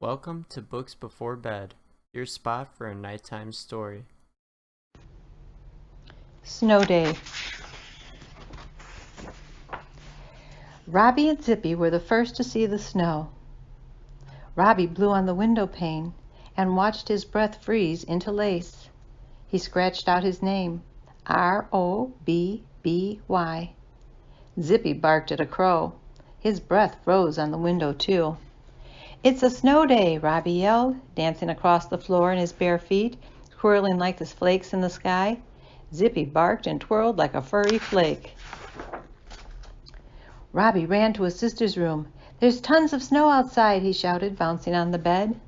Welcome to Books Before Bed, your spot for a nighttime story. Snow Day. Robbie and Zippy were the first to see the snow. Robbie blew on the window pane and watched his breath freeze into lace. He scratched out his name, R-O-B-B-Y. Zippy barked at a crow. His breath froze on the window, too. "It's a snow day," Robbie yelled, dancing across the floor in his bare feet, twirling like the flakes in the sky. Zippy barked and twirled like a furry flake. Robbie ran to his sister's room. "There's tons of snow outside," he shouted, bouncing on the bed.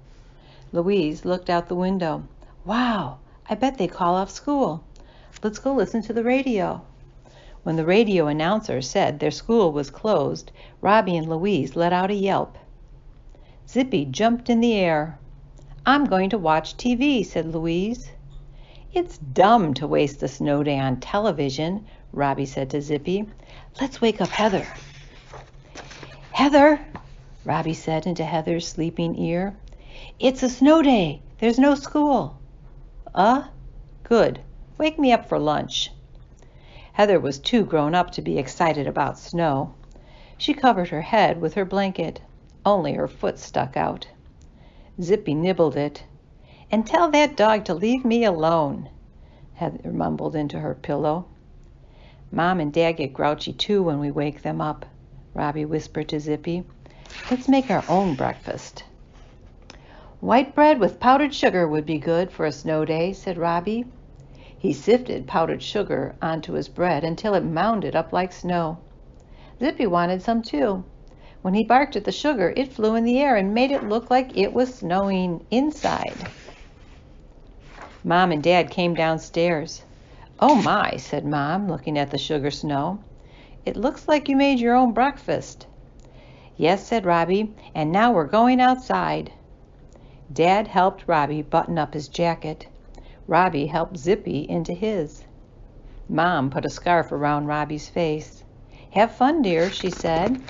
Louise looked out the window. "Wow, I bet they call off school. Let's go listen to the radio." When the radio announcer said their school was closed, Robbie and Louise let out a yelp. Zippy jumped in the air. "I'm going to watch TV," said Louise. "It's dumb to waste a snow day on television," Robbie said to Zippy. "Let's wake up Heather." "Heather," Robbie said into Heather's sleeping ear. "It's a snow day. There's no school." Good. Wake me up for lunch." Heather was too grown up to be excited about snow. She covered her head with her blanket. Only her foot stuck out. Zippy nibbled it. "And tell that dog to leave me alone," Heather mumbled into her pillow. "Mom and Dad get grouchy too when we wake them up," Robbie whispered to Zippy. "Let's make our own breakfast." "White bread with powdered sugar would be good for a snow day," said Robbie. He sifted powdered sugar onto his bread until it mounded up like snow. Zippy wanted some too. When he barked at the sugar, it flew in the air and made it look like it was snowing inside. Mom and Dad came downstairs. "Oh my," said Mom, looking at the sugar snow. "It looks like you made your own breakfast." "Yes," said Robbie, "and now we're going outside." Dad helped Robbie button up his jacket. Robbie helped Zippy into his. Mom put a scarf around Robbie's face. "Have fun, dear," she said.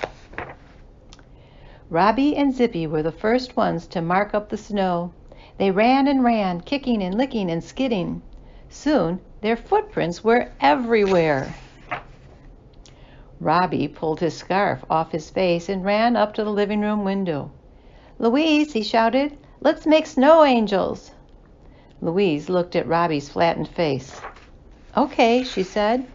Robbie and Zippy were the first ones to mark up the snow. They ran and ran, kicking and licking and skidding. Soon their footprints were everywhere. Robbie pulled his scarf off his face and ran up to the living room window. "Louise," he shouted, "let's make snow angels." Louise looked at Robbie's flattened face. "Okay," she said.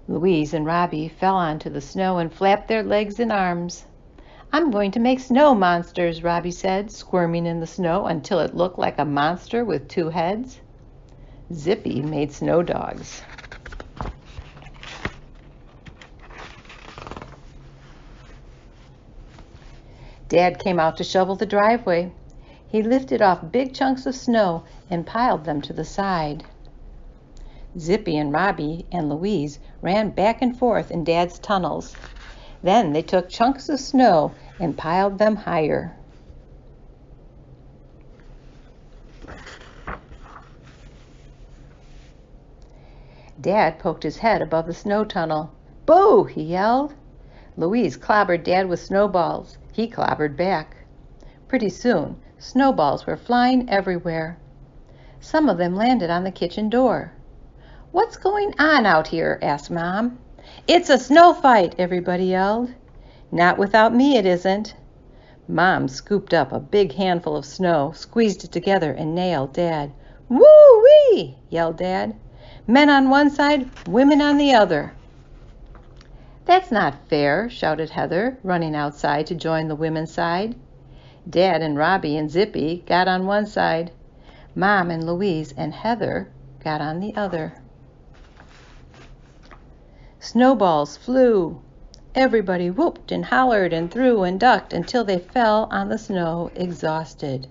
Louise and Robbie fell onto the snow and flapped their legs and arms. "I'm going to make snow monsters," Robbie said, squirming in the snow until it looked like a monster with two heads. Zippy made snow dogs. Dad came out to shovel the driveway. He lifted off big chunks of snow and piled them to the side. Zippy and Robbie and Louise ran back and forth in Dad's tunnels. Then they took chunks of snow and piled them higher. Dad poked his head above the snow tunnel. "Boo!" he yelled. Louise clobbered Dad with snowballs. He clobbered back. Pretty soon, snowballs were flying everywhere. Some of them landed on the kitchen door. "What's going on out here?" asked Mom. "It's a snow fight," everybody yelled. "Not without me, it isn't." Mom scooped up a big handful of snow, squeezed it together, and nailed Dad. "Woo-wee!" yelled Dad. "Men on one side, women on the other." "That's not fair," shouted Heather, running outside to join the women's side. Dad and Robbie and Zippy got on one side. Mom and Louise and Heather got on the other. Snowballs flew. Everybody whooped and hollered and threw and ducked until they fell on the snow exhausted.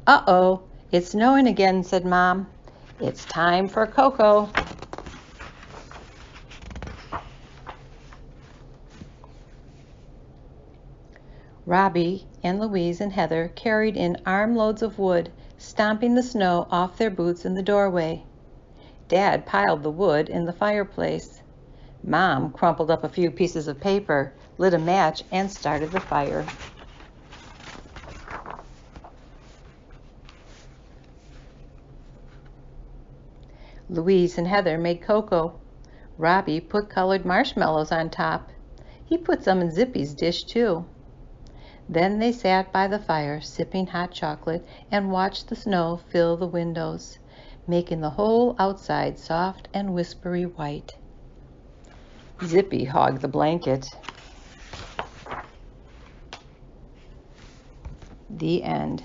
"Uh-oh, it's snowing again," said Mom. "It's time for cocoa." Robbie and Louise and Heather carried in armloads of wood, stomping the snow off their boots in the doorway. Dad piled the wood in the fireplace. Mom crumpled up a few pieces of paper, lit a match, and started the fire. Louise and Heather made cocoa. Robbie put colored marshmallows on top. He put some in Zippy's dish too. Then they sat by the fire, sipping hot chocolate, and watched the snow fill the windows, making the whole outside soft and whispery white. Zippy hogged the blanket. The end.